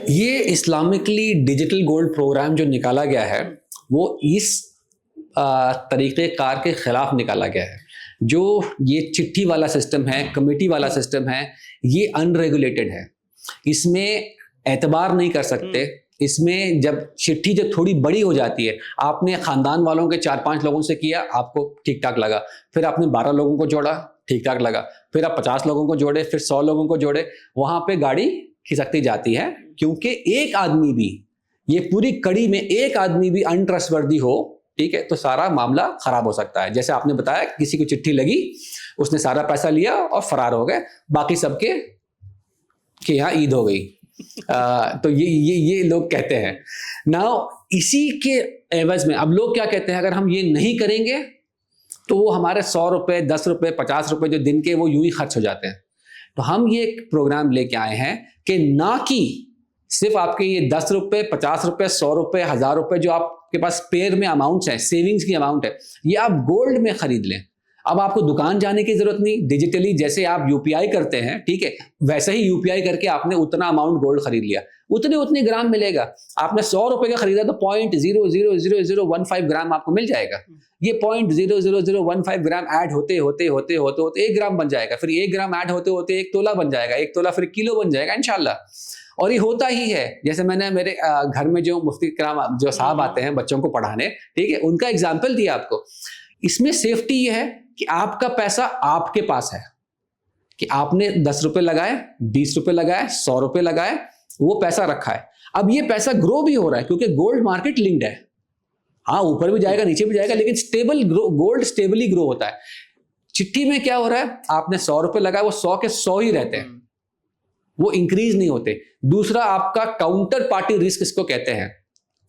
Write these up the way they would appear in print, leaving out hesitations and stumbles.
ये Islamically digital gold programme जो निकाला गया है वो इस तरीक़ेकार के ख़िलाफ़ निकाला गया है। जो ये चिट्ठी वाला सिस्टम है, कमेटी वाला सिस्टम है, ये अनरेगुलेटेड है। इसमें एतबार नहीं कर सकते। इसमें जब चिट्ठी जब थोड़ी बड़ी हो जाती है, आपने ख़ानदान वालों के 4-5 लोगों से किया, आपको ठीक ठाक लगा, फिर आपने 12 लोगों को जोड़ा, ठीक ठाक लगा, फिर आप 50 लोगों को जोड़े, फिर 100 लोगों को जोड़े, वहाँ पे गाड़ी खिसकती जाती है। क्योंकि एक आदमी भी, ये पूरी कड़ी में एक आदमी भी अनट्रस्टवर्दी हो, ठीक है, तो सारा मामला खराब हो सकता है। जैसे आपने बताया, किसी को चिट्ठी लगी, उसने सारा पैसा लिया और फरार हो गए, बाकी सबके कि यहाँ ईद हो गई। तो ये लोग कहते हैं ना। इसी के एवज में अब लोग क्या कहते हैं, अगर हम ये नहीं करेंगे तो वो हमारे 100 रुपए, 10 रुपए, 50 रुपए जो दिन के वो यूं ही खर्च हो जाते हैं। तो हम ये एक प्रोग्राम लेके आए हैं कि ना कि सिर्फ आपके ये 10 रुपए, 50 रुपए, 100 रुपए, 1000 रुपए जो आपके पास स्पेयर में अमाउंट्स है, सेविंग्स की अमाउंट है, ये आप गोल्ड में खरीद लें। अब आपको दुकान जाने की जरूरत नहीं, डिजिटली जैसे आप यूपीआई करते हैं, ठीक है, वैसे ही यूपीआई करके आपने उतना अमाउंट गोल्ड खरीद लिया, उतने ग्राम मिलेगा। आपने 100 रुपए का खरीदा तो 0.00015 ग्राम आपको मिल जाएगा। ये 0.00015 ग्राम ऐड होते होते 1 ग्राम बन जाएगा, फिर 1 ग्राम ऐड होते होते 1 तोला बन जाएगा, 1 तोला फिर किलो बन जाएगा इंशाल्लाह। और ये होता ही है। जैसे मैंने मेरे घर में जो मुफ्ती कराम जो साहब आते हैं बच्चों को पढ़ाने, ठीक है, उनका एग्जाम्पल दिया आपको। इसमें सेफ्टी ये है कि आपका पैसा आपके पास है, कि आपने 10 रुपए लगाए, 20 रुपए लगाए, 100 रुपए लगाए, वो पैसा रखा है। अब ये पैसा ग्रो भी हो रहा है क्योंकि गोल्ड मार्केट लिंक्ड है। हाँ, ऊपर भी जाएगा, नीचे भी जाएगा, लेकिन stable grow, gold stably grow होता है। चिट्ठी में क्या हो रहा है, आपने 100 रुपए लगाए, वो 100 के 100 ही रहते हैं, वो इंक्रीज नहीं होते। दूसरा, आपका काउंटर पार्टी रिस्क इसको कहते हैं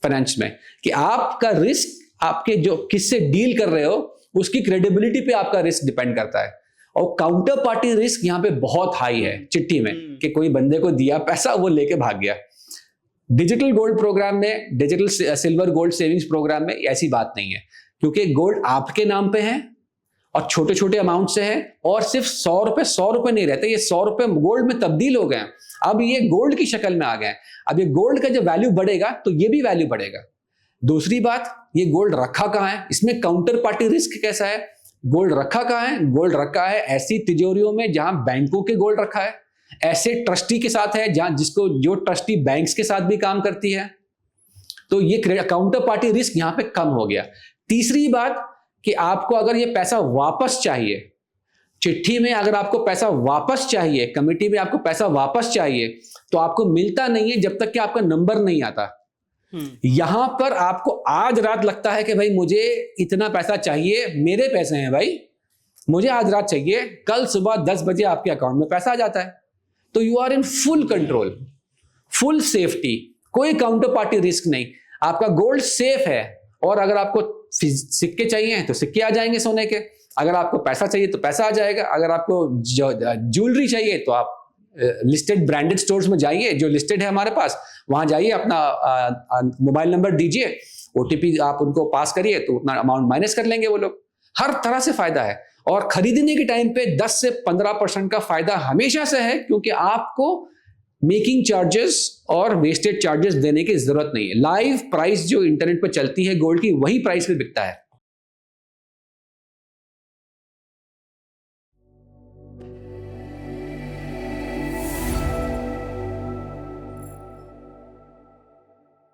फाइनेंस में, कि आपका रिस्क आपके जो किससे डील कर रहे हो उसकी क्रेडिबिलिटी पे आपका रिस्क डिपेंड करता है। और काउंटर पार्टी रिस्क यहाँ पे बहुत हाई है चिट्ठी में, कि कोई बंदे को दिया पैसा, वो लेके भाग गया। डिजिटल गोल्ड प्रोग्राम में, digital silver gold savings program में ऐसी बात नहीं है, क्योंकि गोल्ड आपके नाम पे है और छोटे छोटे अमाउंट से है, और सिर्फ 100 रुपए नहीं रहते, ये 100 रुपए गोल्ड में तब्दील हो गए हैं। अब ये गोल्ड की शक्ल में आ गए हैं। अब ये गोल्ड का जब वैल्यू बढ़ेगा तो ये भी वैल्यू बढ़ेगा। दूसरी बात, ये गोल्ड रखा कहाँ है, इसमें काउंटर पार्टी रिस्क कैसा है। गोल्ड रखा कहाँ है, गोल्ड रखा है ऐसी तिजोरियों में जहां बैंकों के गोल्ड रखा है, ऐसे ट्रस्टी के साथ है जहां जो ट्रस्टी बैंक्स के साथ भी काम करती है। तो ये काउंटर पार्टी रिस्क यहां पे कम हो गया। तीसरी बात, कि आपको अगर ये पैसा वापस चाहिए, चिट्ठी में अगर आपको पैसा वापस चाहिए, कमेटी में आपको पैसा वापस चाहिए, तो आपको मिलता नहीं है जब तक कि आपका नंबर नहीं आता। यहां पर आपको आज रात लगता है कि भाई मुझे इतना पैसा चाहिए, मेरे पैसे हैं भाई, मुझे आज रात चाहिए, कल सुबह 10 बजे आपके अकाउंट में पैसा आ जाता है। तो you are in full control, full safety, कोई काउंटर पार्टी रिस्क नहीं, आपका गोल्ड सेफ है। और अगर आपको सिक्के चाहिए तो सिक्के आ जाएंगे सोने के, अगर आपको पैसा चाहिए तो पैसा आ जाएगा, अगर आपको ज्वेलरी चाहिए तो आप लिस्टेड ब्रांडेड स्टोर्स में जाइए, जो लिस्टेड है हमारे पास, वहां जाइए, अपना मोबाइल नंबर दीजिए, ओटीपी आप उनको पास करिए तो उतना अमाउंट माइनस कर लेंगे वो लोग। हर तरह से फायदा है। और खरीदने के टाइम पे 10 से 15% का फायदा हमेशा से है, क्योंकि आपको मेकिंग चार्जेस और वेस्टेज चार्जेस देने की जरूरत नहीं है। लाइव प्राइस जो इंटरनेट पर चलती है गोल्ड की, वही प्राइस पे बिकता है।